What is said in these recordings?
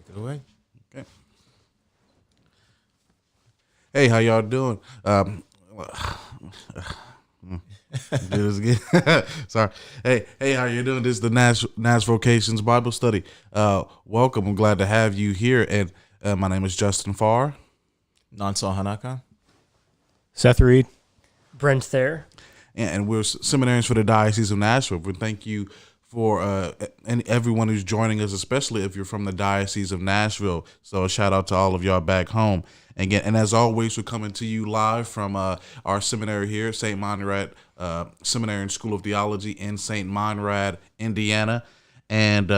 Take it away. Okay. Hey, how y'all doing? Do this again. Sorry. Hey, how you doing? This is the NashVocations Bible Study. Welcome. I'm glad to have you here. And my name is Justin Farr. Nansal Hanaka. Seth Reed. Brent there. And we're seminarians for the Diocese of Nashville. We thank you for and everyone who's joining us, especially if you're from the Diocese of Nashville. So a shout out to all of y'all back home. Again, and as always, we're coming to you live from our seminary here, St. Monrad Seminary and School of Theology in St. Monrad, Indiana. And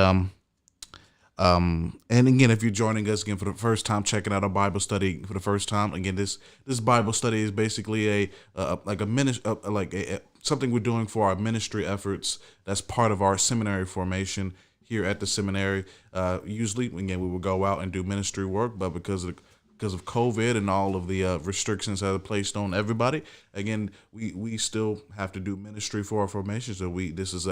again, if you're joining us again for the first time, checking out our Bible study for the first time, again, this Bible study is basically something we're doing for our ministry efforts. That's part of our seminary formation here at the seminary. Usually, again, we will go out and do ministry work, but because of COVID and all of the restrictions that are placed on everybody, again, we still have to do ministry for our formation. So this is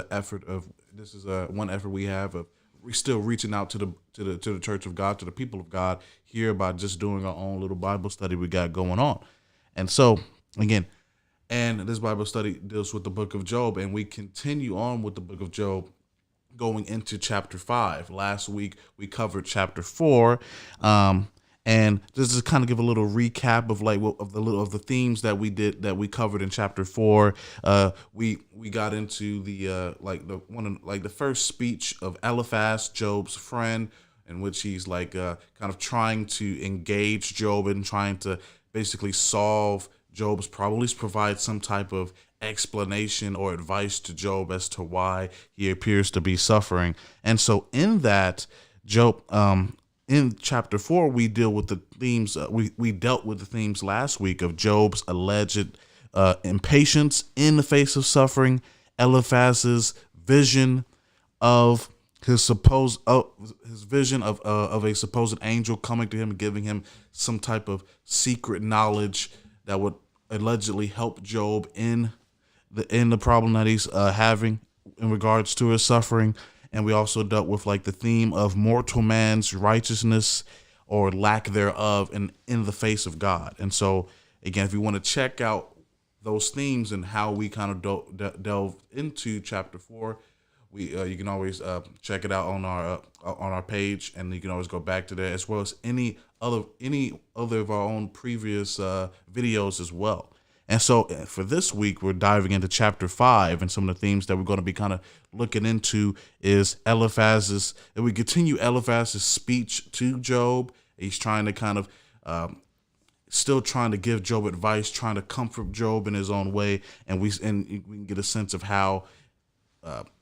one effort we have of we're still reaching out to the Church of God, to the people of God here by just doing our own little Bible study we got going on. And so again, and this Bible study deals with the book of Job, and we continue on with the book of Job going into chapter 5. Last week we covered chapter 4. And just to kind of give a little recap of the themes that we covered in chapter 4. We got into the first speech of Eliphaz, Job's friend, in which he's kind of trying to engage Job and trying to basically solve Job's problem, at least provide some type of explanation or advice to Job as to why he appears to be suffering. And so in that, Job. In chapter 4, we deal with the themes. We dealt with the themes last week of Job's alleged impatience in the face of suffering, Eliphaz's vision of his vision of a supposed angel coming to him and giving him some type of secret knowledge that would allegedly help Job in the problem that he's having in regards to his suffering. And we also dealt with the theme of mortal man's righteousness or lack thereof in the face of God. And so, again, if you want to check out those themes and how we kind of delve into chapter 4, you can always check it out on our page, and you can always go back to there, as well as any other of our own previous videos as well. And so for this week, we're diving into chapter 5, and some of the themes that we're going to be kind of looking into is Eliphaz's, and we continue Eliphaz's speech to Job. He's trying to kind of still trying to give Job advice, trying to comfort Job in his own way, and we can get a sense of how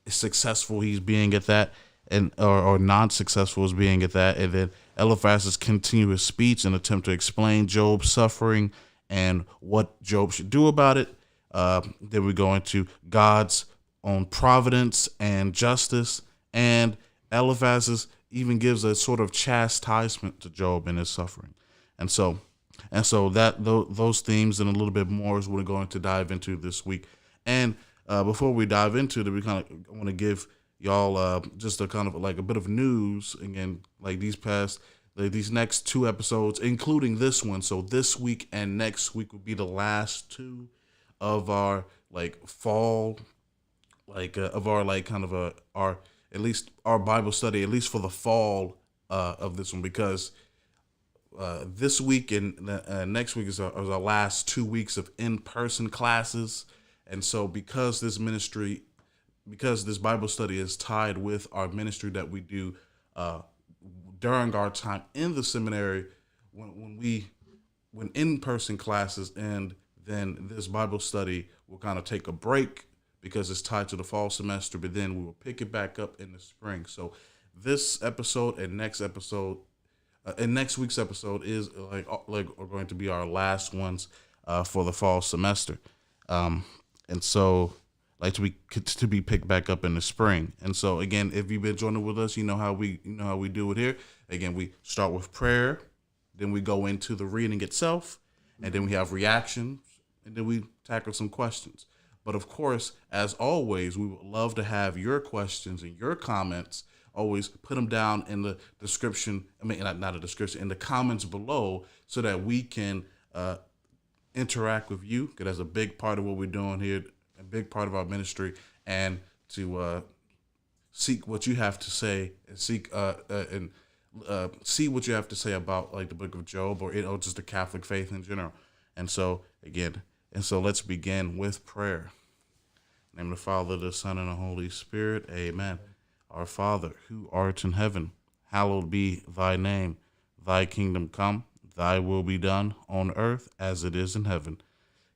successful he's being at that, and or non-successful as being at that. And then Eliphaz's continuous speech and attempt to explain Job's suffering and what Job should do about it. Then we go into God's own providence and justice, and Eliphaz even gives a sort of chastisement to Job in his suffering. And so those themes and a little bit more is what we're going to dive into this week. And before we dive into it, I want to give y'all just a kind of a bit of news again, these next 2 episodes, including this one. So this week and next week will be the last 2 of our fall, our at least our Bible study, at least for the fall of this one, because this week and next week is our last 2 weeks of in-person classes. And so because this Bible study is tied with our ministry that we do during our time in the seminary, when in-person classes end, then this Bible study will kind of take a break because it's tied to the fall semester, but then we will pick it back up in the spring. So this episode and next week's episode is are going to be our last ones for the fall semester. And so to be picked back up in the spring. And so again, if you've been joining with us, you know how we do it here. Again, we start with prayer, then we go into the reading itself, and then we have reactions, and then we tackle some questions. But of course, as always, we would love to have your questions and your comments always put them down in the description. I mean, not a description, in the comments below, so that we can interact with you, because that's a big part of what we're doing here, a big part of our ministry, and to seek what you have to say, and see what you have to say about like the book of Job, or just the Catholic faith in general. And so let's begin with prayer. In the name of the Father, the Son, and the Holy Spirit. Amen. Our Father, who art in heaven, hallowed be thy name. Thy kingdom come, thy will be done on earth as it is in heaven.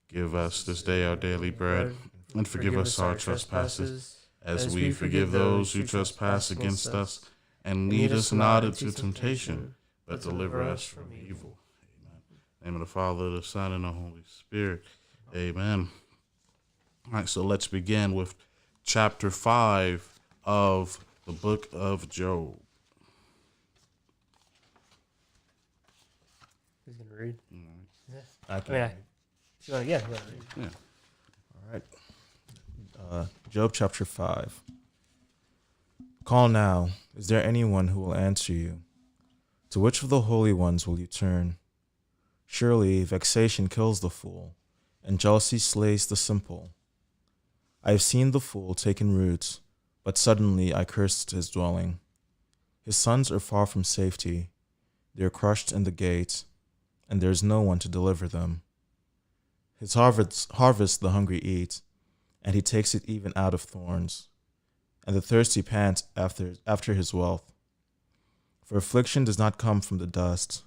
Give us this day our daily bread, and forgive us our trespasses, as we forgive those who trespass against us. And lead us not into temptation, but deliver us from evil. Amen. In the name of the Father, the Son, and the Holy Spirit. Amen. All right, so let's begin with chapter 5 of the book of Job. Who's going to read? Mm-hmm. Yeah. I can. If you want to read. Yeah. All right. Job chapter 5. Call now. Is there anyone who will answer you? To which of the holy ones will you turn? Surely vexation kills the fool, and jealousy slays the simple. I have seen the fool taken root, but suddenly I cursed his dwelling. His sons are far from safety. They are crushed in the gate, and there is no one to deliver them. His harvest the hungry eat, and he takes it even out of thorns. And the thirsty pant after his wealth. For affliction does not come from the dust,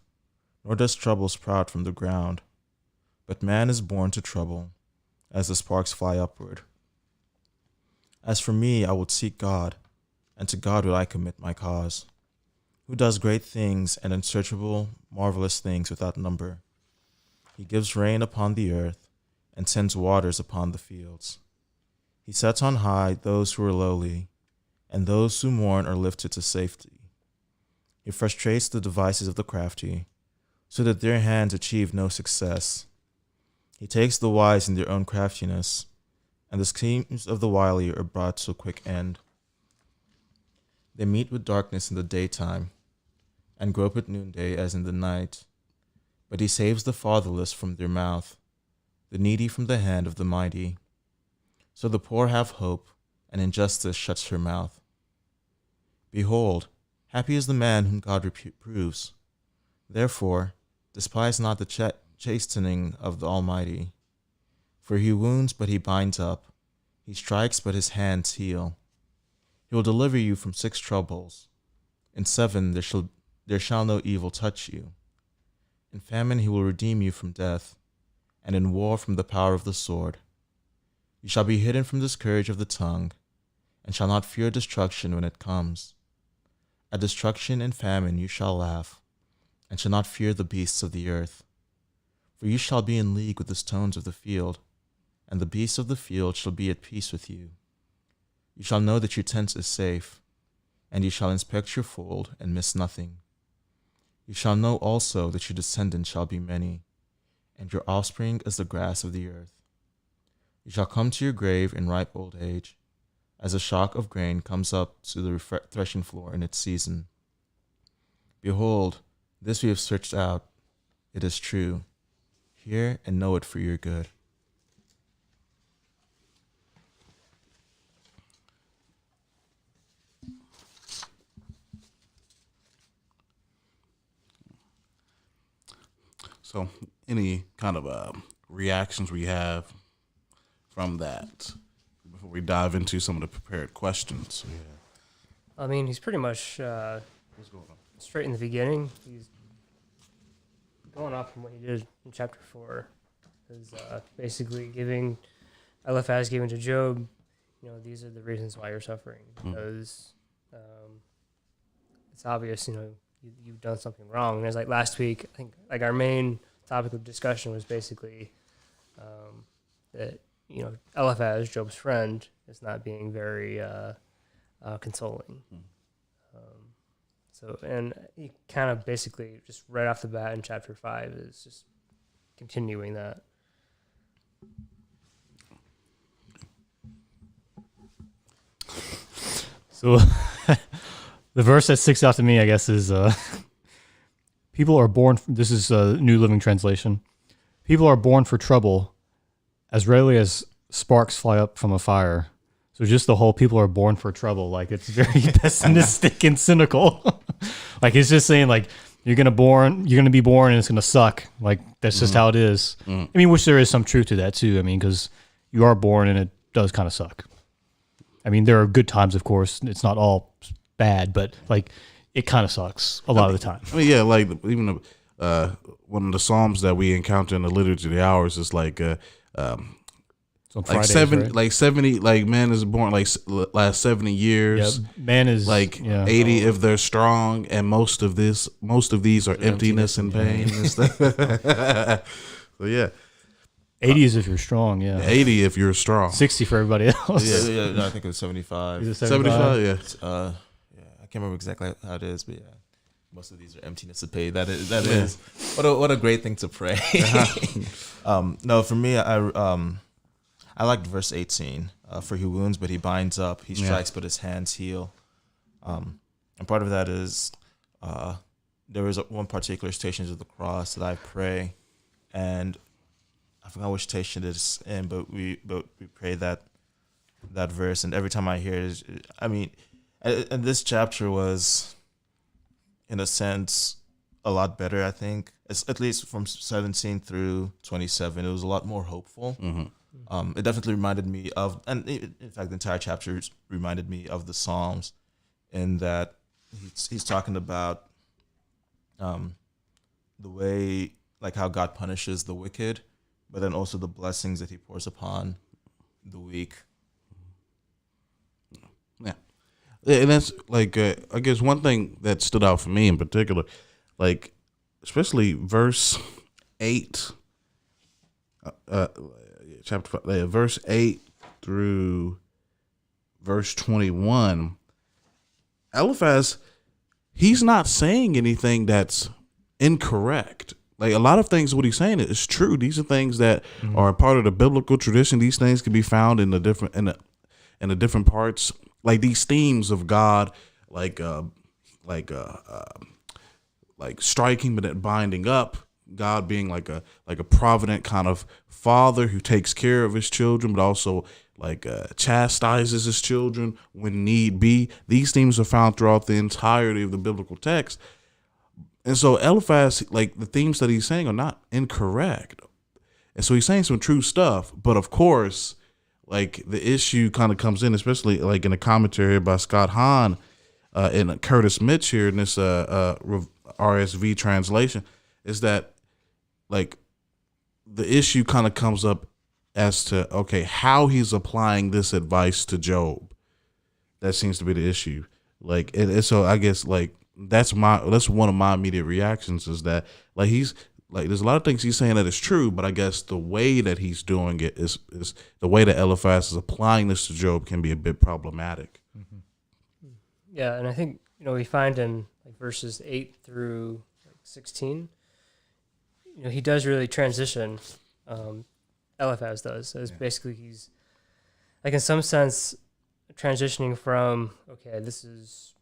nor does trouble sprout from the ground. But man is born to trouble, as the sparks fly upward. As for me, I would seek God, and to God would I commit my cause, who does great things and unsearchable, marvelous things without number. He gives rain upon the earth, and sends waters upon the fields. He sets on high those who are lowly, and those who mourn are lifted to safety. He frustrates the devices of the crafty, so that their hands achieve no success. He takes the wise in their own craftiness, and the schemes of the wily are brought to a quick end. They meet with darkness in the daytime, and grope at noonday as in the night. But he saves the fatherless from their mouth, the needy from the hand of the mighty. So the poor have hope, and injustice shuts her mouth. Behold, happy is the man whom God reproves. Therefore, despise not the chastening of the Almighty. For he wounds, but he binds up. He strikes, but his hands heal. He will deliver you from 6 troubles. In 7 there shall no evil touch you. In famine he will redeem you from death, and in war from the power of the sword. You shall be hidden from the scourge of the tongue, and shall not fear destruction when it comes. At destruction and famine you shall laugh, and shall not fear the beasts of the earth. For you shall be in league with the stones of the field, and the beasts of the field shall be at peace with you. You shall know that your tent is safe, and you shall inspect your fold and miss nothing. You shall know also that your descendants shall be many, and your offspring as the grass of the earth. You shall come to your grave in ripe old age, as a shock of grain comes up to the threshing floor in its season. Behold, this we have searched out. It is true. Hear and know it for your good. So, any kind of reactions we have from that before we dive into some of the prepared questions? I mean, he's pretty much What's going on? straight in the beginning. He's going off from what he did in chapter 4. Is basically giving Eliphaz giving to Job, these are the reasons why you're suffering. Because it's obvious, you've done something wrong. And it's like last week, I think like our main topic of discussion was basically that, Eliphaz, Job's friend, is not being very consoling. And he kind of basically just right off the bat in chapter 5 is just continuing that. So The verse that sticks out to me, I guess, is people are born. This is a New Living Translation. People are born for trouble, as rarely as sparks fly up from a fire. So just the whole people are born for trouble. Like, it's very pessimistic and cynical. Like, it's just saying, like, you're gonna be born and it's gonna suck. Like, that's just how it is. I mean, which there is some truth to that too. I mean, because you are born and it does kind of suck. I mean, there are good times, of course. It's not all bad, but like, it kind of sucks a lot of the time. I mean, yeah, like even one of the Psalms that we encounter in the Liturgy of the Hours is like So like Fridays, 70, right? like 70, like man is born like last 70 years. Yeah, man is Like 80 if they're strong, and most of these are emptiness and pain and stuff. So yeah, 80 is if you're strong. Yeah, 80 if you're strong. 60 for everybody else. No, I think it was 75. Is it 75, yeah. Yeah, I can't remember exactly how it is, but yeah, most of these are emptiness to pay. That is what a great thing to pray. No, for me, I liked verse 18. For he wounds, but he binds up. He strikes, but his hands heal. And part of that is there was one particular Stations of the Cross that I pray, and I forgot which station it's in, but we pray that verse, and every time I hear it, I mean, and this chapter was, in a sense, a lot better. I think it's at least from 17 through 27, it was a lot more hopeful. It definitely reminded me of, and in fact, the entire chapter reminded me of the Psalms, in that he's talking about the way, like how God punishes the wicked, but then also the blessings that he pours upon the weak. Yeah, and that's like I guess one thing that stood out for me in particular, like especially verse 8. Chapter 5, verse 8 through verse 21, Eliphaz, he's not saying anything that's incorrect. Like, a lot of things, what he's saying is true. These are things that are a part of the biblical tradition. These things can be found in the different parts. Like these themes of God, like striking but then binding up. God being like a provident kind of father who takes care of his children, but also like chastises his children when need be. These themes are found throughout the entirety of the biblical text. And so Eliphaz, like the themes that he's saying are not incorrect. And so he's saying some true stuff. But of course, like the issue kind of comes in, especially like in a commentary by Scott Hahn and Curtis Mitch here in this RSV translation, is that like the issue kind of comes up as to, okay, how he's applying this advice to Job. That seems to be the issue. Like, and so I guess like that's one of my immediate reactions, is that like he's like, there's a lot of things he's saying that is true, but I guess the way that he's doing it is the way that Eliphaz is applying this to Job can be a bit problematic. Yeah, and I think we find in like verses 8 through 16. He does really transition. Eliphaz does. So it's basically he's, like in some sense, transitioning from, okay, this is,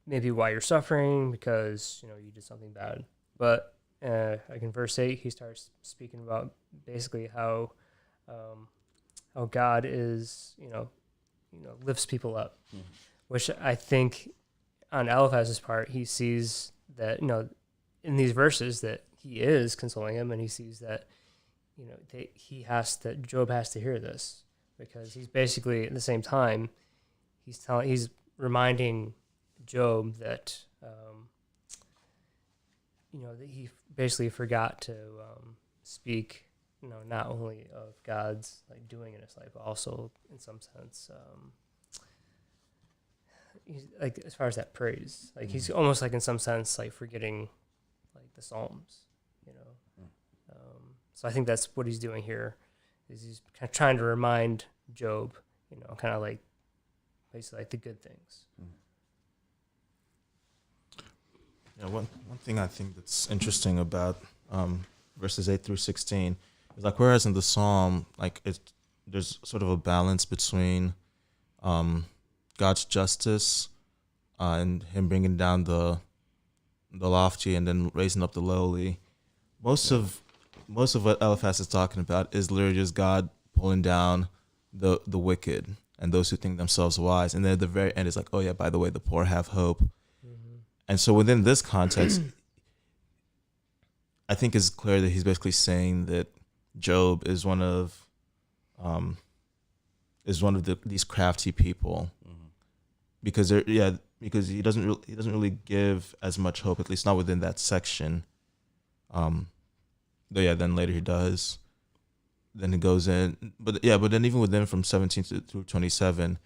maybe why you're suffering because, you did something bad. But like in verse 8, he starts speaking about basically how God is, lifts people up, which I think on Eliphaz's part, he sees that, in these verses that he is consoling him, and he sees that Job has to hear this, because he's basically at the same time he's reminding Job that that he basically forgot to speak not only of God's like doing in his life, but also in some sense he's like, as far as that praise, like he's almost like in some sense like forgetting like the Psalms. So I think that's what he's doing here, is he's kind of trying to remind Job, kind of like basically like the good things. Yeah, one thing I think that's interesting about verses 8 through 16 is like, whereas in the Psalm, like there's sort of a balance between God's justice and him bringing down the lofty and then raising up the lowly. Most of what Eliphaz is talking about is literally just God pulling down the wicked and those who think themselves wise. And then at the very end, it's like, oh yeah, by the way, the poor have hope. And so within this context, I think it's clear that he's basically saying that Job is one of these crafty people, because he doesn't really give as much hope, at least not within that section. But yeah, then later he does. Then he goes in, but then even within from 17 through 27,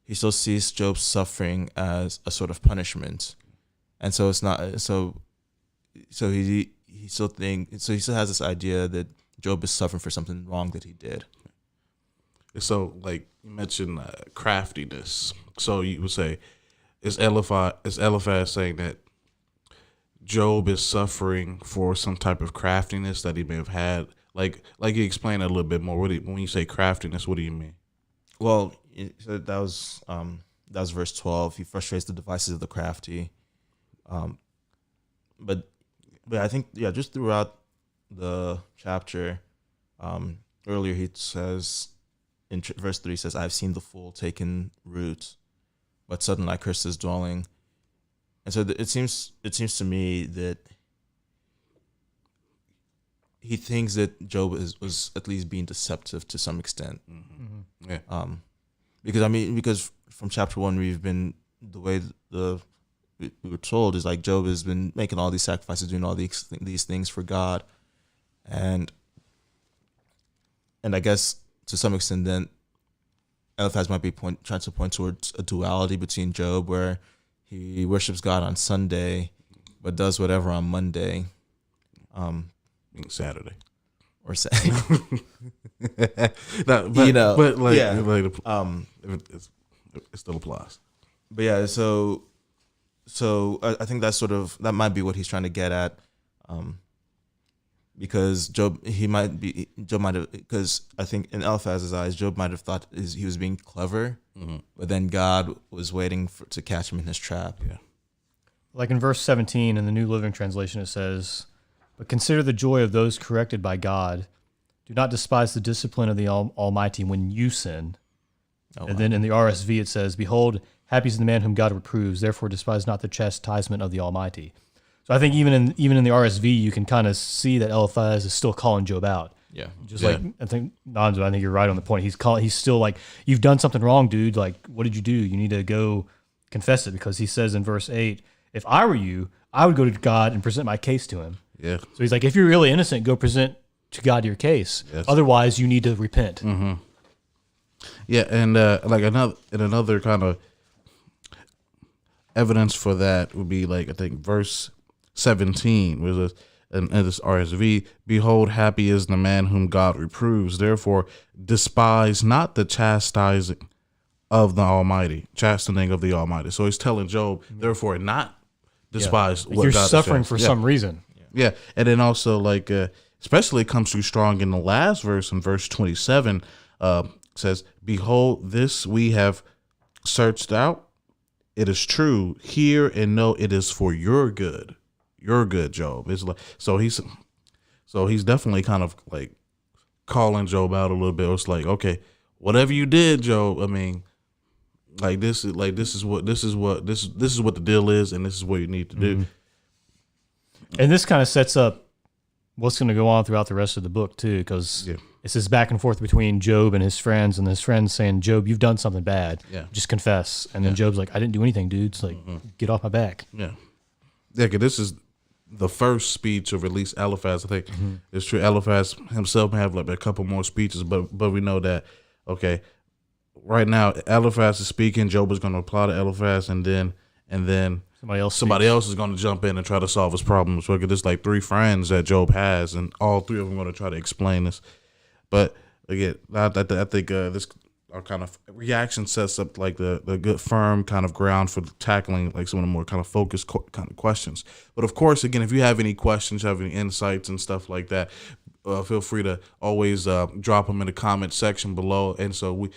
he still sees Job's suffering as a sort of punishment, and so it's not so. So he still has this idea that Job is suffering for something wrong that he did. So, like you mentioned, craftiness. So you would say, is Eliphaz saying that Job is suffering for some type of craftiness that he may have had? Like you explain it a little bit more. When you say craftiness, what do you mean? Well, so that was verse 12. He frustrates the devices of the crafty. But I think just throughout the chapter, earlier he says in verse 3 says, "I've seen the fool taking root, but suddenly I curse his dwelling." And so it seems to me that he thinks that Job was at least being deceptive to some extent. Mm-hmm. Yeah. Because from chapter 1 we've been, the way we were told is like Job has been making all these sacrifices, doing all these things for God, and I guess to some extent then Eliphaz might be trying to point towards a duality between Job, where he worships God on Sunday but does whatever on Monday. Saturday or Saturday. No, it still applies. But yeah, so I think that might be what he's trying to get at, because because I think in Eliphaz's eyes, Job might have thought he was being clever, but then God was waiting to catch him in his trap. Yeah. Like in verse 17 in the New Living Translation, it says, "But consider the joy of those corrected by God. Do not despise the discipline of the Almighty when you sin." And then in the RSV it says, "Behold, happy is the man whom God reproves. Therefore despise not the chastisement of the Almighty." So I think even in the RSV you can kind of see that Eliphaz is still calling Job out. Yeah. Like I think Nanzo, I think you're right on the point. He's still like, you've done something wrong, dude. Like, what did you do? You need to go confess it, because he says in verse 8, "If I were you, I would go to God and present my case to him." Yeah. So he's like, if you're really innocent, go present to God your case. Yes. Otherwise, you need to repent. Mm-hmm. Yeah, and another kind of evidence for that would be like, I think verse 17 was in this RSV, "Behold, happy is the man whom God reproves. Therefore, despise not the chastising of the Almighty." Chastening of the Almighty. So he's telling Job, therefore, not despise what you're God suffering says. for some reason. Yeah, and then also like especially it comes through strong in the last verse, in verse 27, says, "Behold, this we have searched out. It is true. Hear and know it is for your good." Your good, Job. It's like so he's definitely kind of like calling Job out a little bit. It's like, okay, whatever you did, Job, I mean, this is what the deal is, and this is what you need to do. And this kind of sets up what's going to go on throughout the rest of the book too, because it's this back and forth between Job and his friends saying, "Job, you've done something bad. Yeah. Just confess." And then Job's like, "I didn't do anything, dude. It's like, get off my back." Yeah. Yeah, because this is the first speech of at least Eliphaz. I think it's true. Eliphaz himself may have like a couple more speeches, but we know that, okay, right now Eliphaz is speaking, Job is going to reply to Eliphaz, and then somebody else is going to jump in and try to solve his problems. So there's like 3 friends that Job has, and all 3 of them are going to try to explain this. But again, I think this our kind of reaction sets up like the good firm kind of ground for tackling like some of the more kind of focused kind of questions. But of course, again, if you have any questions, have any insights and stuff like that, feel free to always drop them in the comment section below. And so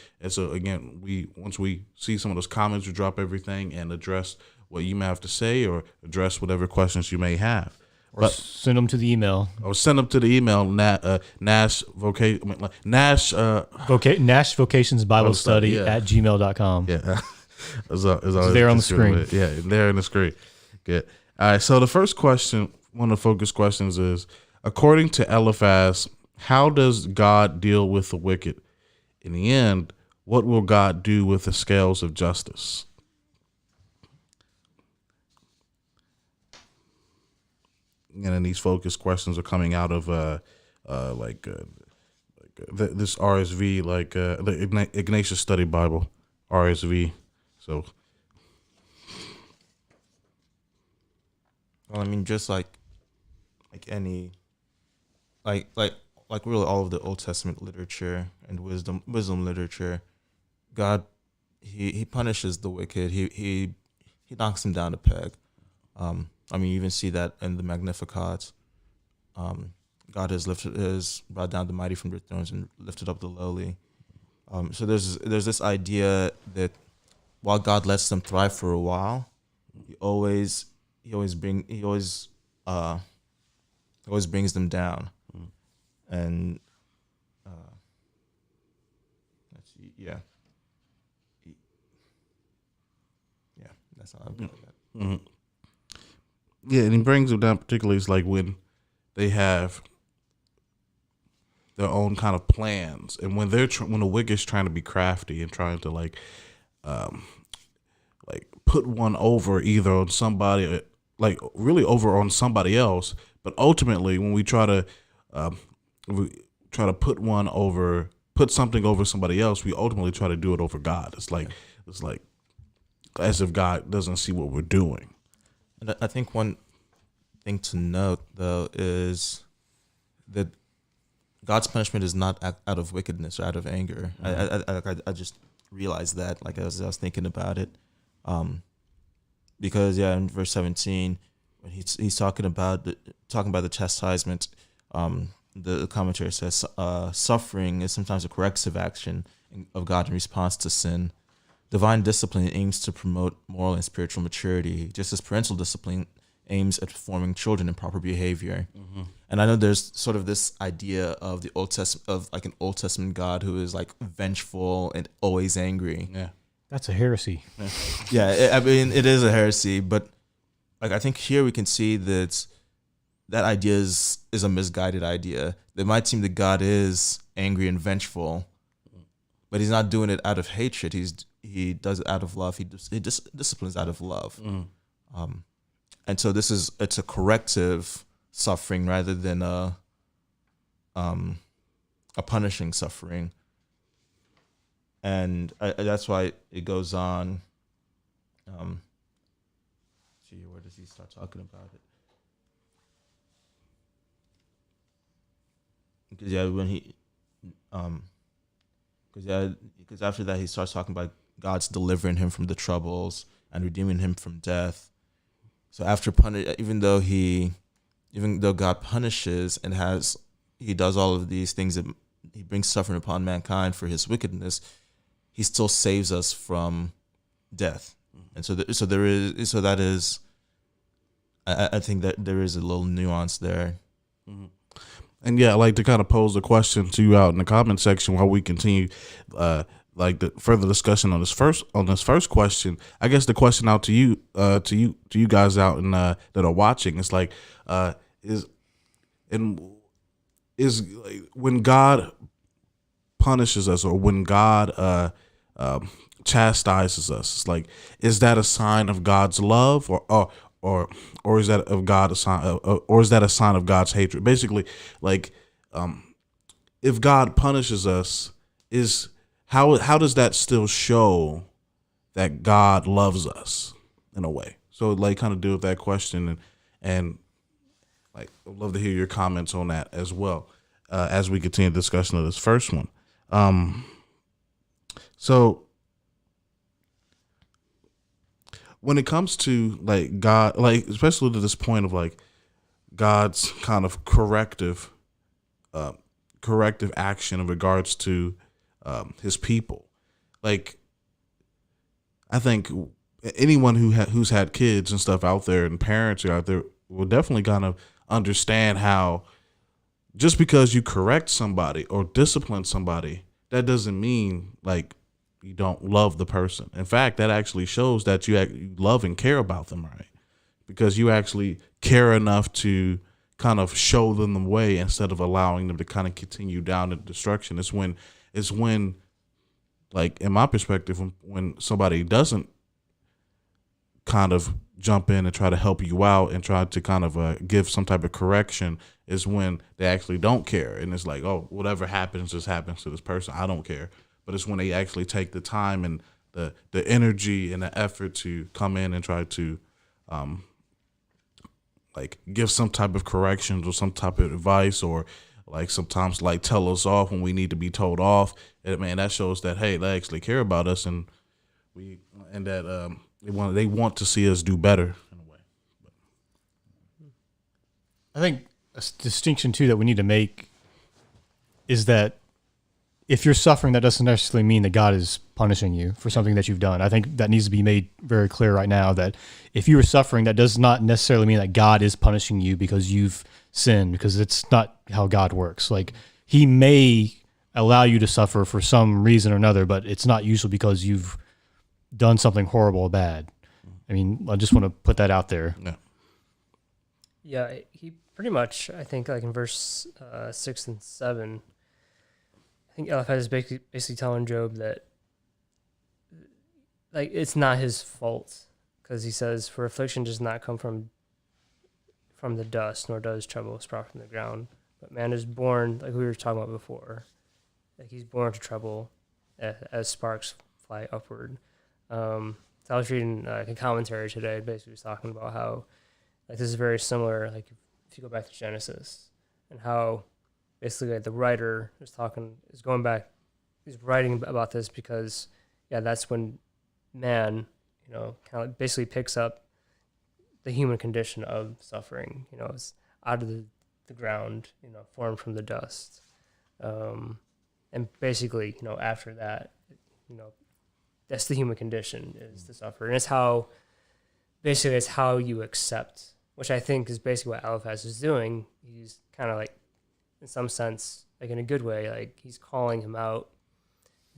again, once we see some of those comments, we drop everything and address what you may have to say or address whatever questions you may have. Or send them to the email. Or send them to the email, NashVocations Bible Study at gmail.com. Yeah. It's there on the screen. Yeah, there on the screen. Good. All right, so the first question, one of the focus questions is, according to Eliphaz, how does God deal with the wicked? In the end, what will God do with the scales of justice? And then these focus questions are coming out of this RSV, the Ignatius Study Bible, RSV. So, well, I mean, just like any, like really all of the Old Testament literature and wisdom literature, God, he punishes the wicked. He knocks them down a peg. I mean, you even see that in the Magnificat. God has brought down the mighty from their thrones and lifted up the lowly. So there's this idea that while God lets them thrive for a while, he always brings them down. And let's see, yeah, that's how I put that. Mm-hmm. Yeah, and he brings them down. Particularly, it's like when they have their own kind of plans, and when when the wicked's trying to be crafty and trying to like put one over either on somebody, like really over on somebody else. But ultimately, when we try to put something over somebody else, we ultimately try to do it over God. It's like as if God doesn't see what we're doing. And I think one thing to note, though, is that God's punishment is not out of wickedness or out of anger. I just realized that, like, as I was thinking about it, because in verse 17, when he's talking about the chastisement, the commentary says suffering is sometimes a corrective action of God in response to sin. Divine discipline aims to promote moral and spiritual maturity, just as parental discipline aims at forming children in proper behavior. Mm-hmm. And I know there's sort of this idea of the Old Testament, of like an Old Testament God who is like vengeful and always angry. Yeah, that's a heresy. I mean, it is a heresy, but like I think here we can see that idea is a misguided idea. It might seem that God is angry and vengeful, but he's not doing it out of hatred. He does it out of love. He disciplines out of love. And so it's a corrective suffering rather than a punishing suffering. And that's why it goes on. Where does he start talking about it? Because after that he starts talking about God's delivering him from the troubles and redeeming him from death. So after even though God punishes and he does all of these things, that he brings suffering upon mankind for his wickedness, he still saves us from death. And I think that there is a little nuance there. Mm-hmm. And yeah, I'd like to kind of pose a question to you out in the comment section while we continue the further discussion on this first question. I guess the question out to you guys out in that are watching, it's like is when God punishes us or when God chastises us, it's like, is that a sign of God's love or is that of God a sign of God's hatred? Basically, like if God punishes us, how does that still show that God loves us in a way? So like kind of deal with that question and like I'd love to hear your comments on that as well as we continue the discussion of this first one. So when it comes to like God, like especially to this point of like God's kind of corrective corrective action in regards to his people. Like, I think anyone who's had kids and stuff out there and parents are out there will definitely kind of understand how just because you correct somebody or discipline somebody, that doesn't mean like you don't love the person. In fact, that actually shows that you love and care about them, right? Because you actually care enough to kind of show them the way instead of allowing them to kind of continue down the destruction. It's when like in my perspective, when somebody doesn't kind of jump in and try to help you out and try to kind of give some type of correction, is when they actually don't care. And it's like, oh, whatever happens just happens to this person. I don't care. But it's when they actually take the time and the energy and the effort to come in and try to like give some type of corrections or some type of advice, or like sometimes like tell us off when we need to be told off. And man, that shows that, hey, they actually care about us, and that they want to see us do better in a way. I think a distinction too that we need to make is that if you're suffering, that doesn't necessarily mean that God is punishing you for something that you've done. I think that needs to be made very clear right now, that if you are suffering, that does not necessarily mean that God is punishing you because you've sinned, because it's not how God works. Like, he may allow you to suffer for some reason or another, but it's not usually because you've done something horrible or bad. I mean, I just want to put that out there. Yeah, he pretty much, I think, like in verse 6 and 7, I think Eliphaz is basically telling Job that, like, it's not his fault, because he says, "For affliction does not come from the dust, nor does trouble sprout from the ground. But man is born," like we were talking about before, like he's born to trouble as sparks fly upward. So I was reading a commentary today, basically was talking about how, like, this is very similar, like if you go back to Genesis, and how basically like, the writer is he's writing about this because, yeah, that's when man, kind of basically picks up the human condition of suffering. It's out of the ground, formed from the dust, and basically, after that, that's the human condition, is to suffer, and it's how you accept, which I think is basically what Eliphaz is doing. He's kind of like, in some sense, like in a good way, like he's calling him out,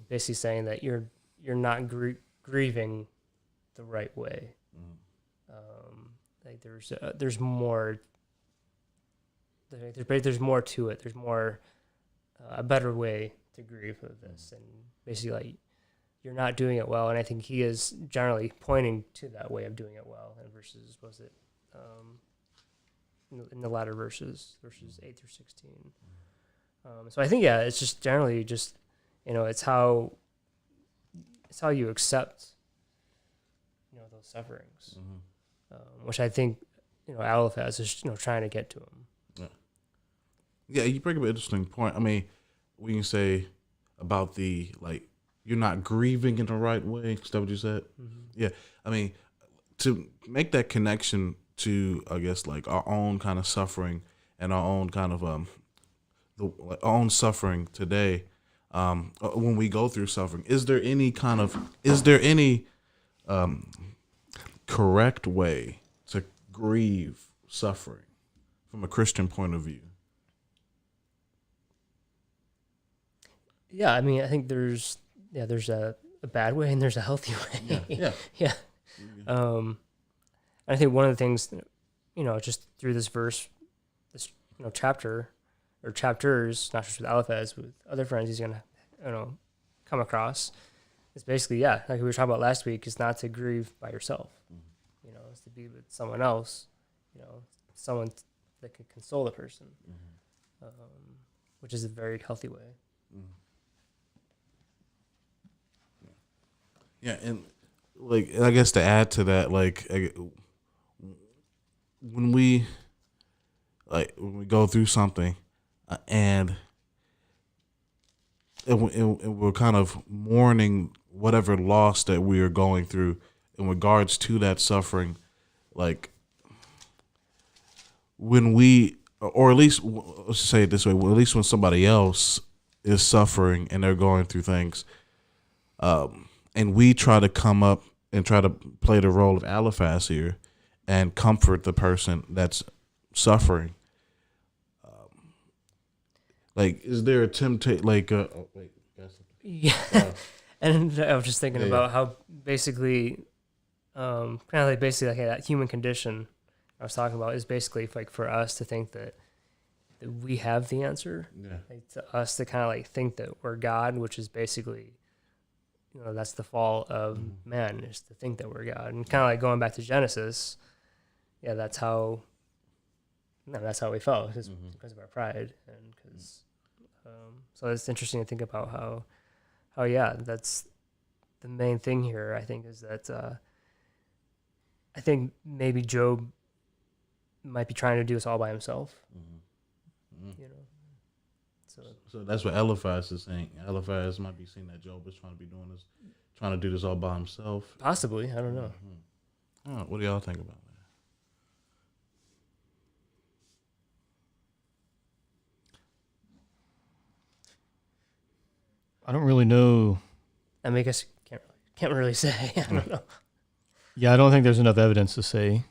basically saying that you're not grieving the right way. Like there's more. There's more to it. There's more a better way to grieve of this, and basically like you're not doing it well. And I think he is generally pointing to that way of doing it well. And verses, was it in the latter verses 8 through 16. So I think, yeah, it's just generally just it's how you accept those sufferings, which I think Eliphaz is trying to get to him. Yeah, you bring up an interesting point. I mean, we can say about the, like, you're not grieving in the right way. Is that what you said? Mm-hmm. Yeah. I mean, to make that connection to, I guess, like our own kind of suffering and our own kind of our own suffering today, when we go through suffering, is there any correct way to grieve suffering from a Christian point of view? Yeah, I mean, I think there's a bad way and there's a healthy way. Yeah. I think one of the things, just through this verse, this chapter or chapters, not just with Eliphaz, with other friends he's gonna come across, is basically, yeah, like we were talking about last week, is not to grieve by yourself. It's to be with someone else, someone that can console the person, which is a very healthy way. Yeah, and like, I guess to add to that, like, when we go through something, and we're kind of mourning whatever loss that we are going through in regards to that suffering, like, when we or at least let's say it this way. Well, at least when somebody else is suffering and they're going through things, and we try to come up and try to play the role of Eliphaz here and comfort the person that's suffering. Like, is there a temptation? Like, wait, Yeah. And I was just thinking Yeah. about how basically, kind of like basically like that human condition I was talking about is basically like for us to think that we have the answer. yeah, Like to us to kind of like think that we're God, which is basically, that's the fall of man, is to think that we're God. And kind of like going back to Genesis, yeah, that's how we fell because of our pride. And because, so it's interesting to think about how, yeah, that's the main thing here, I think, is that I think maybe Job might be trying to do this all by himself, So that's what Eliphaz is saying. Eliphaz might be saying that Job is trying to do this all by himself. Possibly, I don't know. What do y'all think about that? I don't really know. I mean, I guess can't really say. I don't know. Yeah, I don't think there's enough evidence to say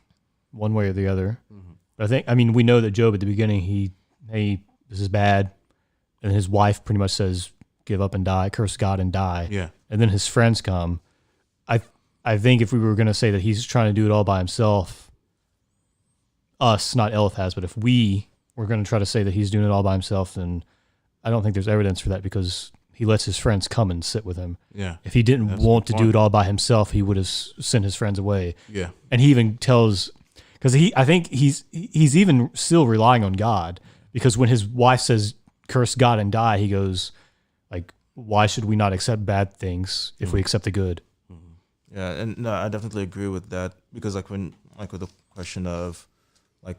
one way or the other. But I mean, we know that Job at the beginning, hey, this is bad. And his wife pretty much says, give up and die, curse God and die. Yeah. And then his friends come. I think if we were going to say that he's trying to do it all by himself, us, not Eliphaz, but if we were going to try to say that he's doing it all by himself, then I don't think there's evidence for that because he lets his friends come and sit with him. Yeah. If he didn't That's want the to do point. it all by himself, he would have sent his friends away. Yeah. And he even tells, because I think he's even still relying on God, because when his wife says, curse God and die, he goes, like, why should we not accept bad things if we accept the good? Yeah, and no, I definitely agree with that because with the question of like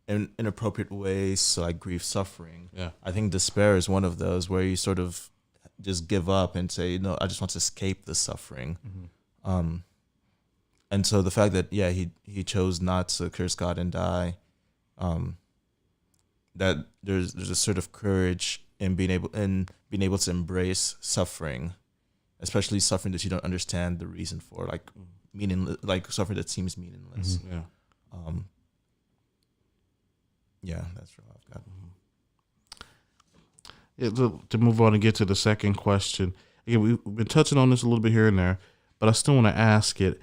inappropriate ways to like grief suffering. Yeah. I think despair is one of those where you sort of just give up and say, no, I just want to escape the suffering. And so the fact that he chose not to curse God and die, that there's a sort of courage in being able to embrace suffering, especially suffering that you don't understand the reason for, like like suffering that seems meaningless. Yeah. Yeah, that's what I've got. Yeah, to move on and get to the second question. Again, we've been touching on this a little bit here and there, but I still want to ask it.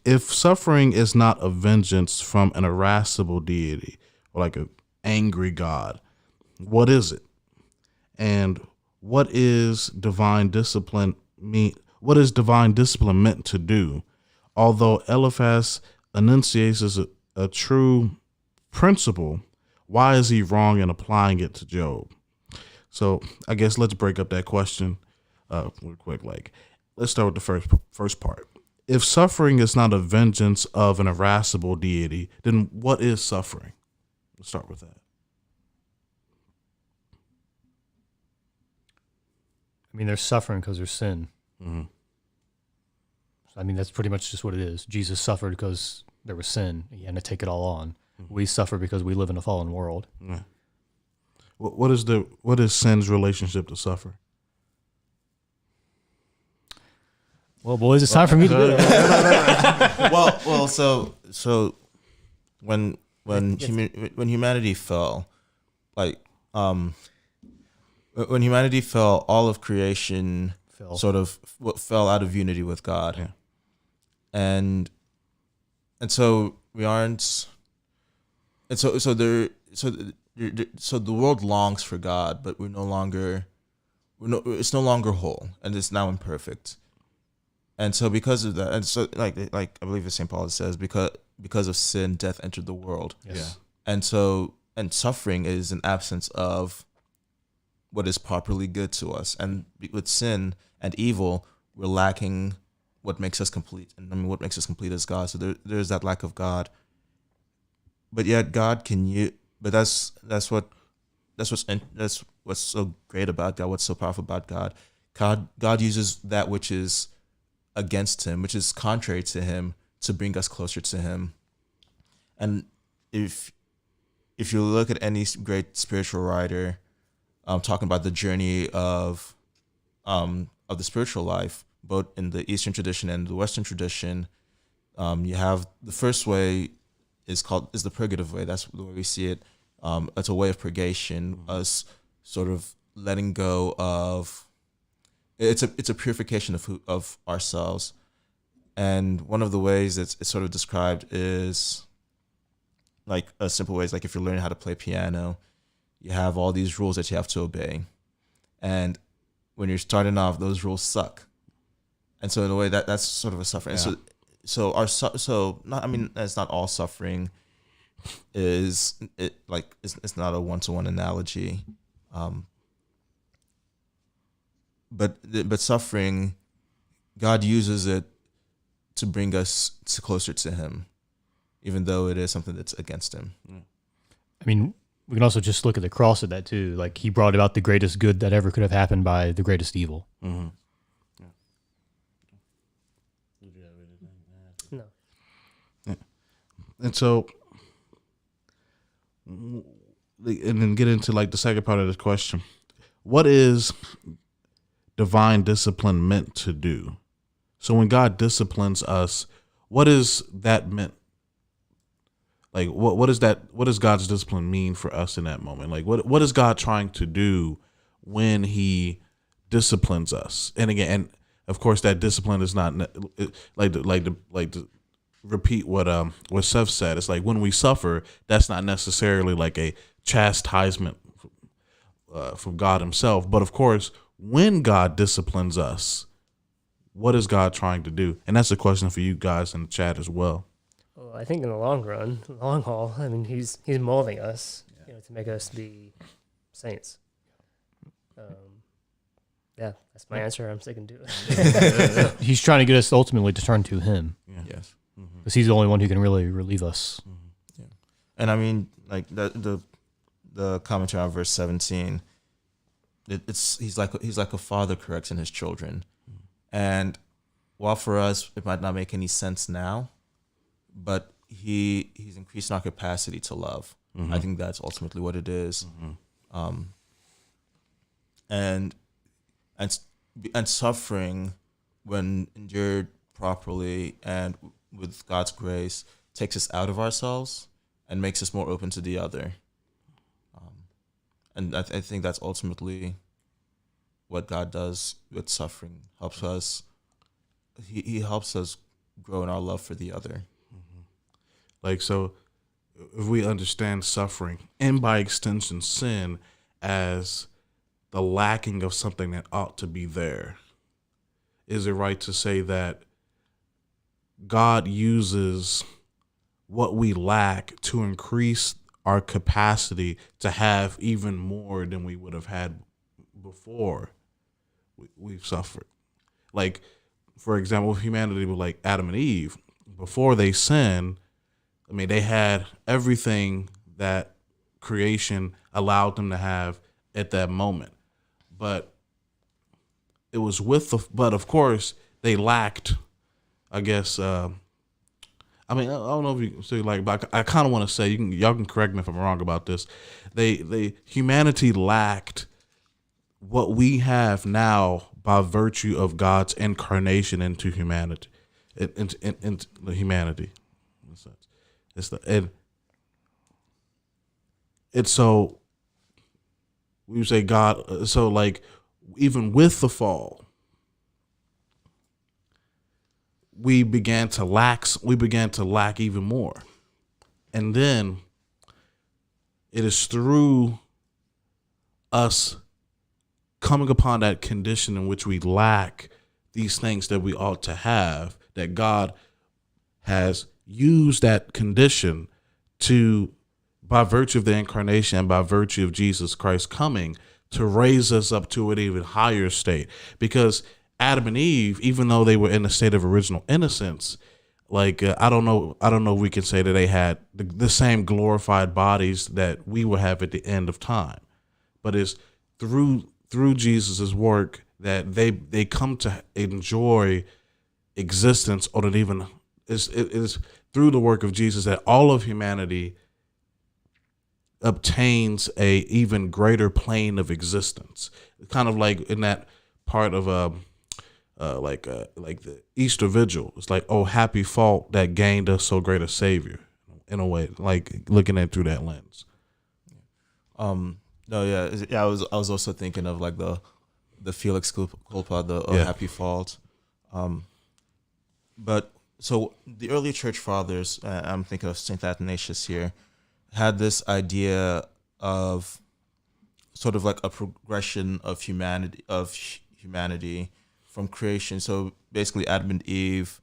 If suffering is not a vengeance from an irascible deity or like an angry God, what is it? And what is divine discipline What is divine discipline meant to do? Although Eliphaz enunciates as a true principle, why is he wrong in applying it to Job? So I guess let's break up that question real quick. Like, let's start with the first part. If suffering is not a vengeance of an irascible deity, then what is suffering? Let's start with that. I mean, there's suffering because there's sin. Mm-hmm. I mean, that's pretty much just what it is. Jesus suffered because there was sin. He had to take it all on. Mm-hmm. We suffer because we live in a fallen world. Yeah. What is sin's relationship to suffering? Well, boys, it's time for me to do it. well, so when humanity fell, like when humanity fell, all of creation sort of fell out of unity with God. Yeah. And so we aren't, and so the world longs for God, but it's no longer whole, and it's now imperfect. And so because of that, and so like I believe as St. Paul says, because of sin, death entered the world. Yes. Yeah. And suffering is an absence of what is properly good to us. And with sin and evil, we're lacking what makes us complete. And I mean, what makes us complete is God. So there's that lack of God. But yet God but that's what's so great about God. What's so powerful about God? God uses that which is against him, which is contrary to him, to bring us closer to him. And if if you look at any great spiritual writer, talking about the journey of the spiritual life, both in the Eastern tradition and the Western tradition, you have the first way is the purgative way. That's the way we see it. It's a way of purgation, us sort of letting go of. It's a purification of ourselves, and one of the ways it's sort of described is like a simple way is like if you're learning how to play piano, you have all these rules that you have to obey, and when you're starting off, those rules suck, and so in a way that's sort of a suffering. Yeah. It's not all suffering. It's not a one-to-one analogy, but suffering, God uses it to bring us closer to Him, even though it is something that's against Him. I mean, we can also just look at the cross of that too. Like He brought about the greatest good that ever could have happened by the greatest evil. Mm-hmm. No. And so, and then get into like the second part of this question. What is divine discipline meant to do? So when God disciplines us, what is that meant? Like what is that? What does God's discipline mean for us in that moment? Like what is God trying to do when He disciplines us? And again, and of course, that discipline is not like the repeat what Seth said. It's like when we suffer, that's not necessarily like a chastisement from God Himself. But of course, when God disciplines us, what is God trying to do? And that's a question for you guys in the chat as well. Well, I think in the long run, long haul, I mean, he's molding us, to make us be saints. Yeah, that's my answer. I'm sticking to it. He's trying to get us ultimately to turn to Him. Yeah. Yes. Because He's the only one who can really relieve us. Yeah. And I mean, like the commentary on verse 17, he's like a father correcting his children. And while for us it might not make any sense now, but he's increasing our capacity to love. Mm-hmm. I think that's ultimately what it is. Mm-hmm. And suffering, when endured properly and with God's grace, takes us out of ourselves and makes us more open to the other. And I think that's ultimately what God does with suffering. Helps us. He helps us grow in our love for the other. Like, so if we understand suffering and by extension sin as the lacking of something that ought to be there, is it right to say that God uses what we lack to increase our capacity to have even more than we would have had before we've suffered? Like, for example, humanity with like Adam and Eve, before they sinned, I mean, they had everything that creation allowed them to have at that moment. But it was but of course they lacked, I guess, I don't know if you say like, but I kind of want to say, y'all can correct me if I'm wrong about this. Humanity lacked what we have now by virtue of God's incarnation into humanity, into humanity. It's so we say God. So like, even with the fall, we began to lack even more. And then it is through us coming upon that condition in which we lack these things that we ought to have, that God has used that condition to, by virtue of the incarnation and by virtue of Jesus Christ coming, to raise us up to an even higher state. Because Adam and Eve, even though they were in a state of original innocence, like I don't know if we can say that they had the same glorified bodies that we will have at the end of time, but it's through Jesus's work that they come to enjoy existence on an even. It is through the work of Jesus that all of humanity obtains a even greater plane of existence. Kind of like in that part of like the Easter Vigil. It's like, oh, happy fault that gained us so great a Savior. In a way, like looking at it through that lens. No, yeah. I was also thinking of like the Felix culpa, the happy fault. But so the early church fathers, I'm thinking of Saint Athanasius here, had this idea of sort of like a progression of humanity from creation. So basically, Adam and Eve,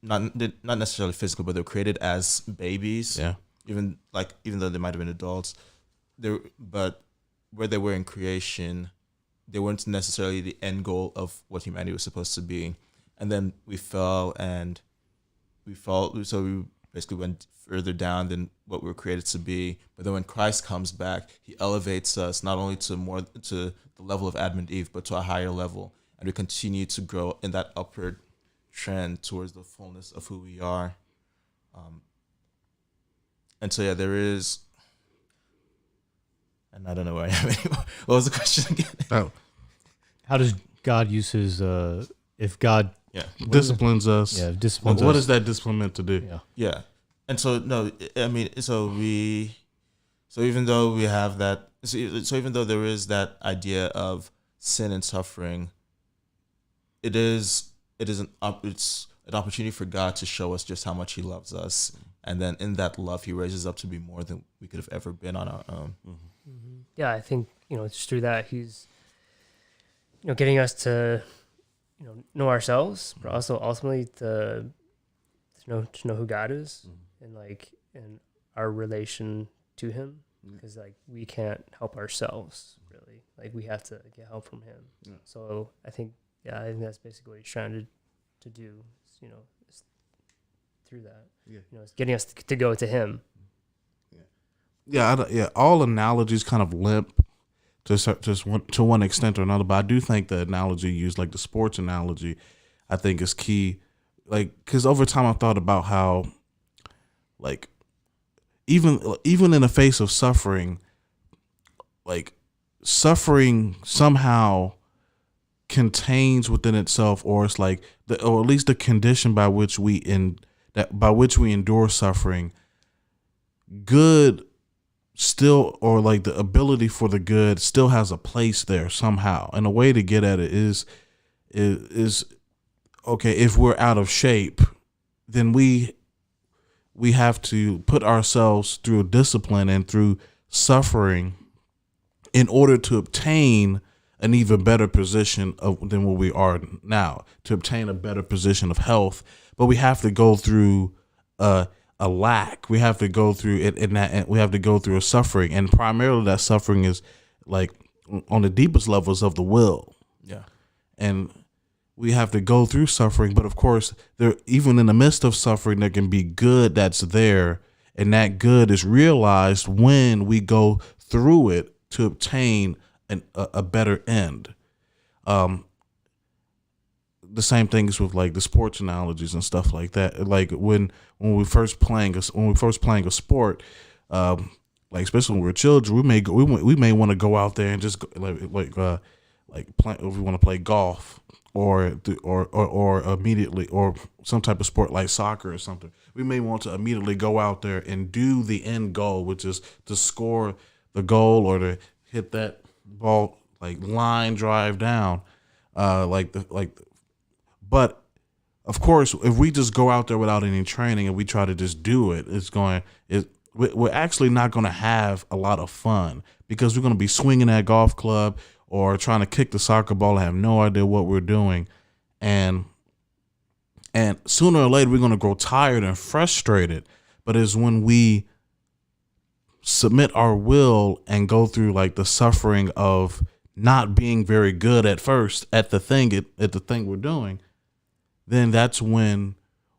not necessarily physical, but they're created as babies. Yeah. Even though they might have been adults, but where they were in creation, they weren't necessarily the end goal of what humanity was supposed to be. And then we fell, so we basically went further down than what we were created to be. But then when Christ comes back, he elevates us not only to the level of Adam and Eve, but to a higher level, and we continue to grow in that upward trend towards the fullness of who we are. And so yeah, there is, and I don't know where I am anymore. What was the question again? Oh, How does God use his if God disciplines us. Yeah, disciplines us. What is that discipline meant to do? Yeah. Yeah. And so no, I mean, so even though we have that, so even though there is that idea of sin and suffering, it's an opportunity for God to show us just how much he loves us, and then in that love he raises up to be more than we could have ever been on our own. Mm-hmm. Yeah, I think just through that he's getting us to know ourselves, but also ultimately to know who God is, and and our relation to him, because we can't help ourselves really. We have to get help from him. Yeah. So I think that's basically what he's trying to do. Is through that. Yeah. It's getting us to go to him. Yeah. All analogies kind of limp to one extent or another, but I do think the analogy used, like the sports analogy, I think is key. Because over time I've thought about how, even in the face of suffering, suffering somehow contains within itself, or it's or at least the condition by which we endure suffering, good still, or the ability for the good still has a place there somehow. And a way to get at it is okay, if we're out of shape, then we have to put ourselves through a discipline and through suffering in order to obtain an even better position than what we are now, to obtain a better position of health. But we have to go through a lack. We have to go through it and we have to go through a suffering, and primarily that suffering is on the deepest levels of the will. Yeah. And we have to go through suffering, but of course, even in the midst of suffering, there can be good that's there, and that good is realized when we go through it to obtain a better end. The same things with the sports analogies and stuff like that. When we first playing a sport, especially when we're children, we may want to go out there and just play, if we want to play golf or immediately, or some type of sport like soccer or something. We may want to immediately go out there and do the end goal, which is to score the goal or to hit that ball line drive down, But of course, if we just go out there without any training and we try to just do it, we're actually not going to have a lot of fun, because we're going to be swinging that golf club or trying to kick the soccer ball and have no idea what we're doing. And sooner or later, we're going to grow tired and frustrated. But it's when we submit our will and go through the suffering of not being very good at first at the thing we're doing, then that's when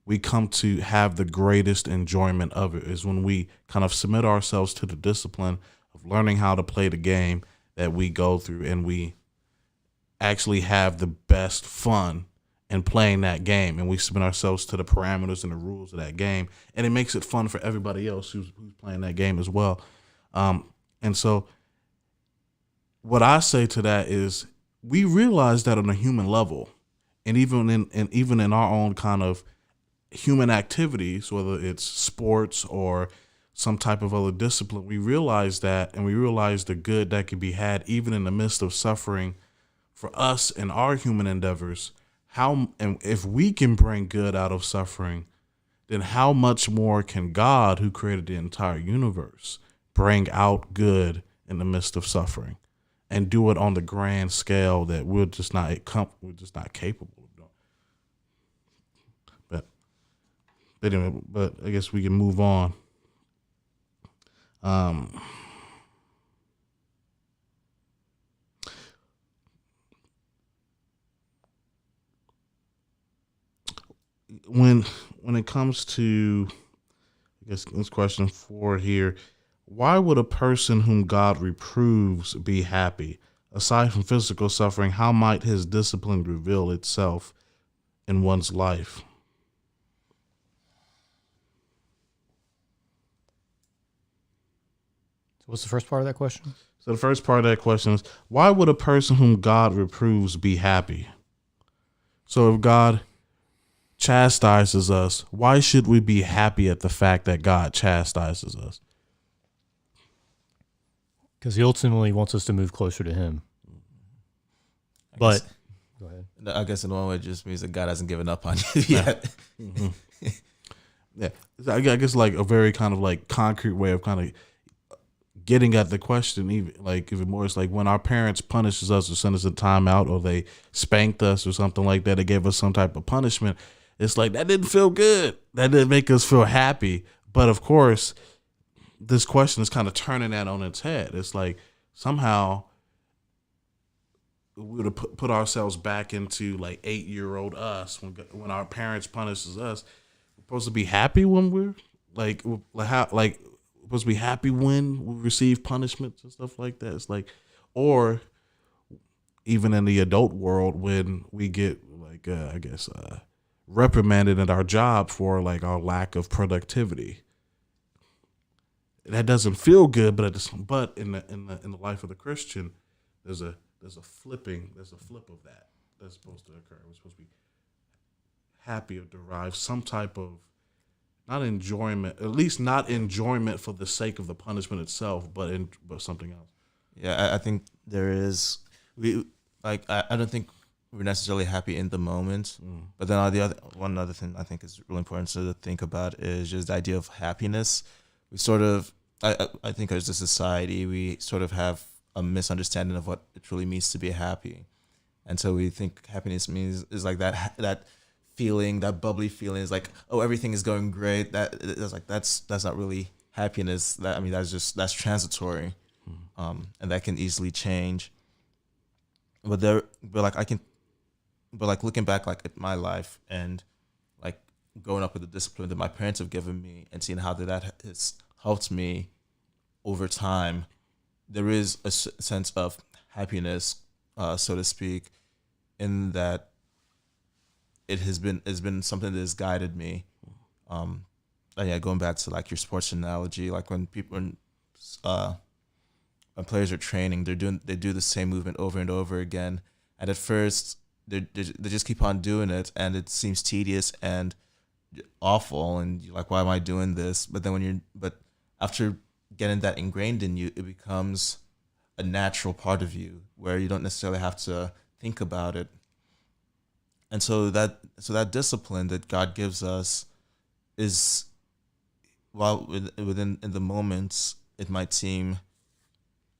we come to have the greatest enjoyment of it, is when we kind of submit ourselves to the discipline of learning how to play the game that we go through, and we actually have the best fun in playing that game, and we submit ourselves to the parameters and the rules of that game, and it makes it fun for everybody else who's playing that game as well. And so what I say to that is we realize that on a human level, and even in our own kind of human activities, whether it's sports or some type of other discipline, we realize that, and we realize the good that can be had even in the midst of suffering for us and our human endeavors. How, and if we can bring good out of suffering, then how much more can God, who created the entire universe, bring out good in the midst of suffering, and do it on the grand scale that we're just not capable of doing. But anyway, but I guess we can move on. When it comes to, I guess this question 4 here, why would a person whom God reproves be happy? Aside from physical suffering, how might his discipline reveal itself in one's life? What's the first part of that question? So the first part of that question is, why would a person whom God reproves be happy? So if God chastises us, why should we be happy at the fact that God chastises us? Because he ultimately wants us to move closer to him. But go ahead. I guess in one way it just means that God hasn't given up on you yet. Mm-hmm. Yeah, I guess like a very kind of like concrete way of kind of getting at the question, even more. It's like when our parents punishes us or send us a timeout, or they spanked us or something like that. They gave us some type of punishment. It's like that didn't feel good. That didn't make us feel happy. But of course, this question is kind of turning that on its head. It's like somehow we would have put ourselves back into like 8-year-old us when our parents punishes us. We're supposed to be happy when we're supposed to be happy when we receive punishments and stuff like that. It's like, or even in the adult world when we get like reprimanded at our job for like our lack of productivity. That doesn't feel good, but in the life of the Christian, there's a flip of that that's supposed to occur. We're supposed to be happy or derive some type of not enjoyment, at least not enjoyment for the sake of the punishment itself, but something else. Yeah, I think there is. I don't think we're necessarily happy in the moment, but then one other thing I think is really important to think about is just the idea of happiness. We sort of, I think as a society, we sort of have a misunderstanding of what it really means to be happy, and so we think happiness is like that feeling, that bubbly feeling is like, oh, everything is going great. That's not really happiness. That's transitory, and that can easily change. But looking back like at my life and like growing up with the discipline that my parents have given me and seeing how that has helped me over time, there is a sense of happiness, so to speak, in that it's been something that has guided me. Going back to like your sports analogy, like when players are training, they do the same movement over and over again, and at first they just keep on doing it, and it seems tedious and awful, and you're like, why am I doing this? But after getting that ingrained in you, it becomes a natural part of you where you don't necessarily have to think about it. And so that discipline that God gives us is, while in the moments it might seem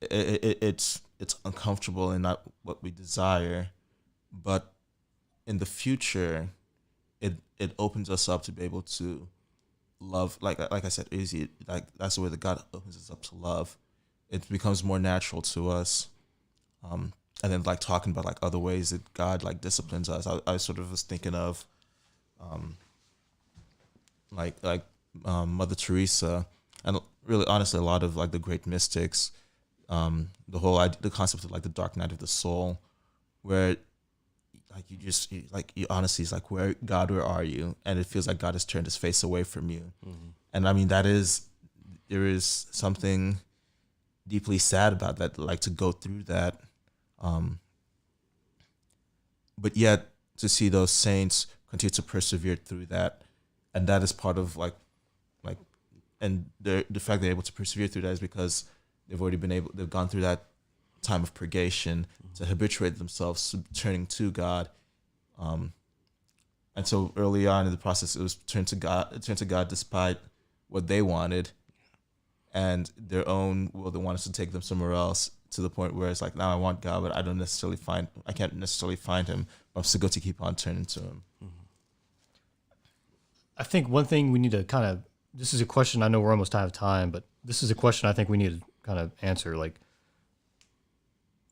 it's uncomfortable and not what we desire, but in the future it opens us up to be able to love, like I said, easy, like that's the way that God opens us up to love. It becomes more natural to us. And then like talking about like other ways that God like disciplines us, I sort of was thinking of Mother Teresa, and really honestly a lot of like the great mystics, the concept of like the dark night of the soul, where like you honestly, it's like, where are you? And it feels like God has turned his face away from you. And I mean, there is something deeply sad about that, like to go through that. But yet to see those saints continue to persevere through that, and that is part of like, and the fact they're able to persevere through that is because they've gone through that time of purgation to habituate themselves, turning to God. And so early on in the process, it was turn to God despite what they wanted and their own will. They wanted to take them somewhere else, to the point where it's like, now I want God, but I can't necessarily find him. But I'm still going to keep on turning to him. I think one thing we need to kind of, this is a question, I know we're almost out of time, but this is a question I think we need to kind of answer. Like,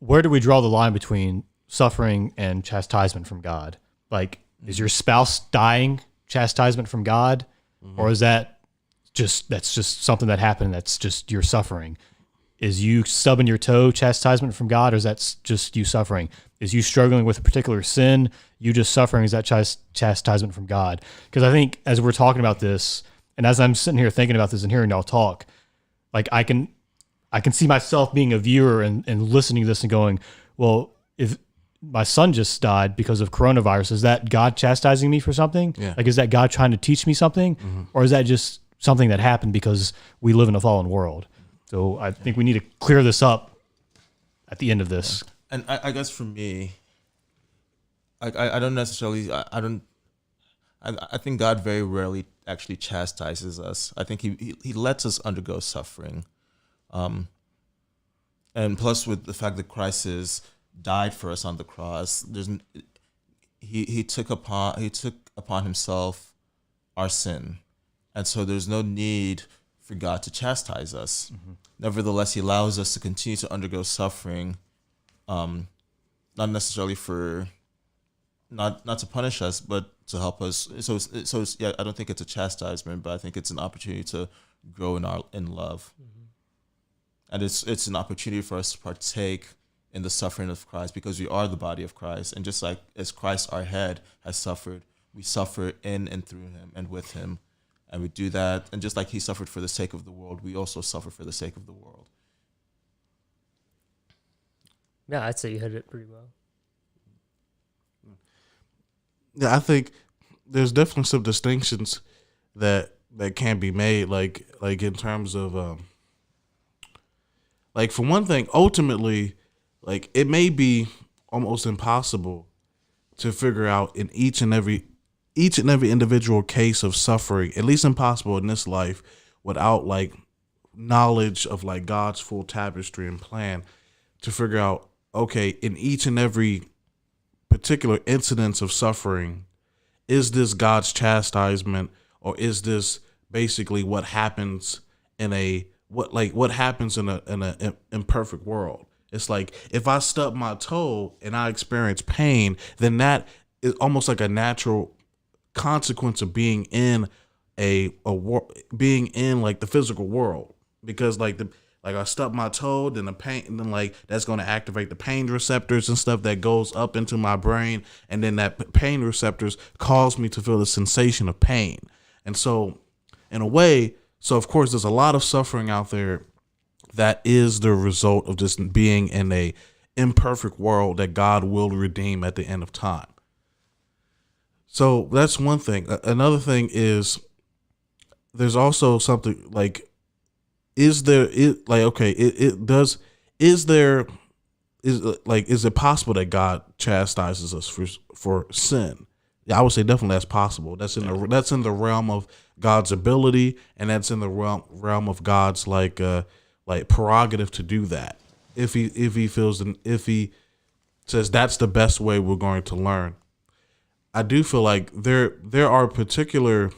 where do we draw the line between suffering and chastisement from God? Like, is your spouse dying chastisement from God? Or is that's just something that happened, that's just your suffering? Is you stubbing your toe chastisement from God, or is that just you suffering? Is you struggling with a particular sin, you just suffering? Is that chastisement from God? Because I think as we're talking about this, and as I'm sitting here thinking about this and hearing y'all talk, like I can see myself being a viewer and listening to this and going, well, if my son just died because of coronavirus, is that God chastising me for something? Yeah. Like, is that God trying to teach me something? Or is that just something that happened because we live in a fallen world? So I think we need to clear this up at the end of this. And I guess for me, I don't necessarily, I think God very rarely actually chastises us. I think he lets us undergo suffering. And plus with the fact that Christ has died for us on the cross, he took upon himself our sin. And so there's no need for God to chastise us. Nevertheless, he allows us to continue to undergo suffering, not necessarily not to punish us, but to help us. So it's, yeah, I don't think it's a chastisement, but I think it's an opportunity to grow in love. And it's an opportunity for us to partake in the suffering of Christ, because we are the body of Christ. And just like as Christ, our head, has suffered, we suffer in and through him and with him. And we do that. And just like he suffered for the sake of the world, we also suffer for the sake of the world. Yeah, I'd say you hit it pretty well. Yeah, I think there's definitely some distinctions that can be made, like in terms of like, for one thing, ultimately, like, it may be almost impossible to figure out in each and every individual case of suffering, at least impossible in this life, without like knowledge of like God's full tapestry and plan, to figure out, okay, in each and every particular incidence of suffering, is this God's chastisement, or is this basically what happens in what happens in an imperfect world? It's like, if I stub my toe and I experience pain, then that is almost like a natural consequence of being in being in like the physical world, because like I stub my toe, then the pain, and then like that's going to activate the pain receptors and stuff that goes up into my brain, and then that pain receptors cause me to feel the sensation of pain. And so in a way, so of course there's a lot of suffering out there that is the result of just being in a imperfect world that God will redeem at the end of time. So that's one thing. Another thing is, there's also something like, is it possible that God chastises us for sin? Yeah, I would say definitely that's possible. That's in the realm of God's ability, and that's in the realm of God's like prerogative to do that. If he says that's the best way we're going to learn. I do feel like there are particular,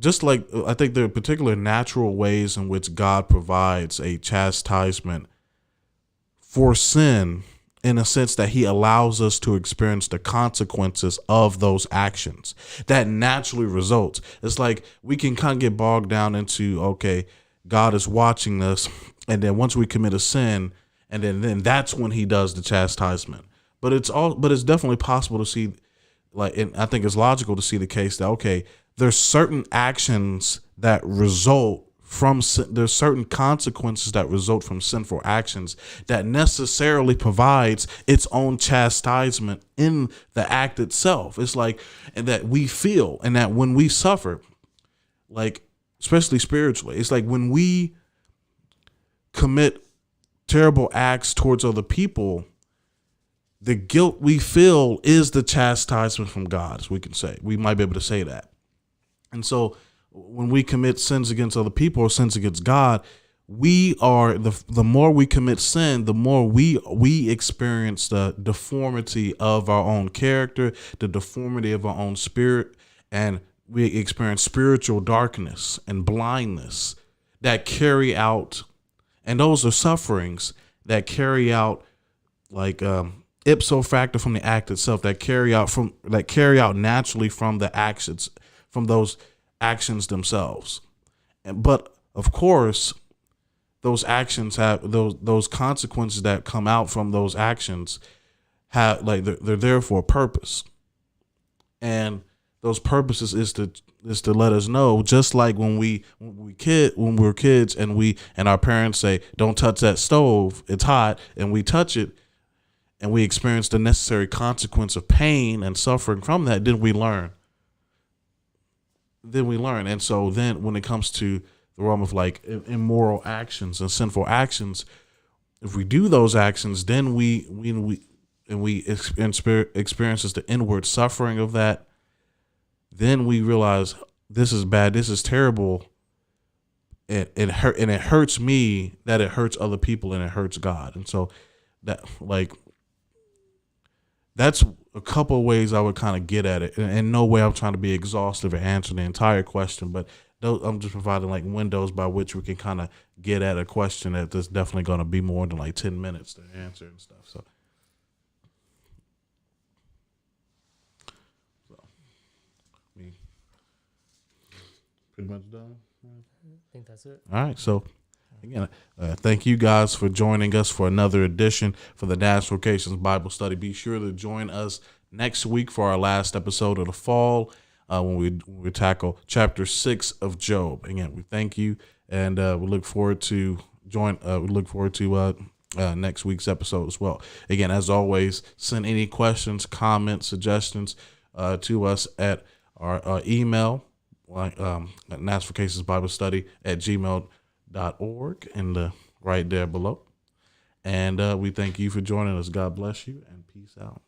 just like I think there are particular natural ways in which God provides a chastisement for sin, in a sense that he allows us to experience the consequences of those actions that naturally results. It's like we can kind of get bogged down into, okay, God is watching us, and then once we commit a sin, and then that's when he does the chastisement. But it's definitely possible to see, like, and I think it's logical to see the case that, okay, there's certain actions that result from sin. There's certain consequences that result from sinful actions that necessarily provides its own chastisement in the act itself. It's like, and that we feel, and that when we suffer, like, especially spiritually, it's like when we commit terrible acts towards other people, the guilt we feel is the chastisement from God, as we can say. We might be able to say that. And so when we commit sins against other people or sins against God, we are the more we commit sin, the more we experience the deformity of our own character, the deformity of our own spirit, and we experience spiritual darkness and blindness that carry out, and those are sufferings that carry out, like ipso facto from the act itself, that carry out naturally from the actions, from those actions themselves. But of course, those actions have those consequences that come out from those actions have, like, they're there for a purpose, and those purposes is to let us know, just like when we were kids and our parents say, don't touch that stove, it's hot, and we touch it, and we experience the necessary consequence of pain and suffering from that, then we learn. And so then when it comes to the realm of, like, immoral actions and sinful actions, if we do those actions, then we experience the inward suffering of that. Then we realize, this is bad, this is terrible, and it hurts me, that it hurts other people, and it hurts God. And so that, like, that's a couple of ways I would kind of get at it. And in no way I'm trying to be exhaustive or answer the entire question, but I'm just providing, like, windows by which we can kind of get at a question that's definitely going to be more than, like, 10 minutes to answer and stuff. So we pretty much done. I think that's it. All right. So again, thank you guys for joining us for another edition for the NashVocations Bible Study. Be sure to join us next week for our last episode of the fall, when we tackle chapter 6 of Job. Again, we thank you, and we look forward to next week's episode as well. Again, as always, send any questions, comments, suggestions to us at our email, like NashVocations Bible Study at gmail.org, and right there below. And we thank you for joining us. God bless you, and peace out.